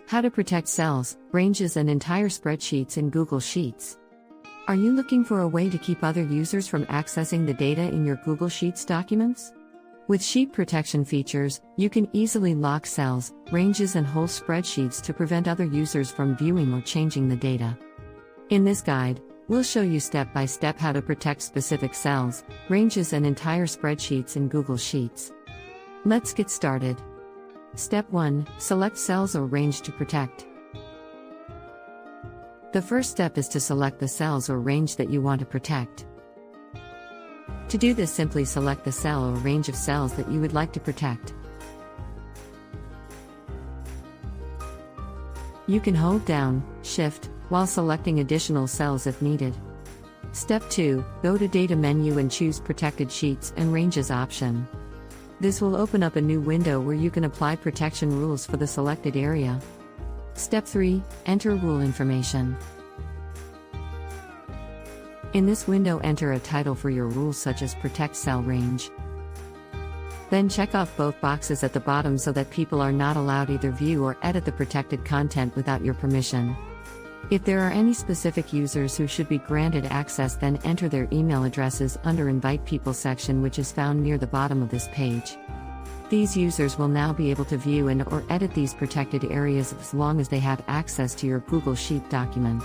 How to protect cells, ranges and entire spreadsheets in Google Sheets. Are you looking for a way to keep other users from accessing the data in your Google Sheets documents? With sheet protection features, you can easily lock cells, ranges and whole spreadsheets to prevent other users from viewing or changing the data. In this guide, we'll show you step by step how to protect specific cells, ranges and entire spreadsheets in Google Sheets. Let's get started. Step 1. Select cells or range to protect. The first step is to select the cells or range that you want to protect. To do this, simply select the cell or range of cells that you would like to protect. You can hold down Shift while selecting additional cells if needed. Step 2. Go to Data menu and choose Protected Sheets and Ranges option. This will open up a new window where you can apply protection rules for the selected area. Step 3. Enter rule information. In this window, enter a title for your rule such as Protect Cell Range. Then check off both boxes at the bottom so that people are not allowed either view or edit the protected content without your permission. If there are any specific users who should be granted access, then enter their email addresses under Invite People section, which is found near the bottom of this page. These users will now be able to view and/or edit these protected areas as long as they have access to your Google Sheet document.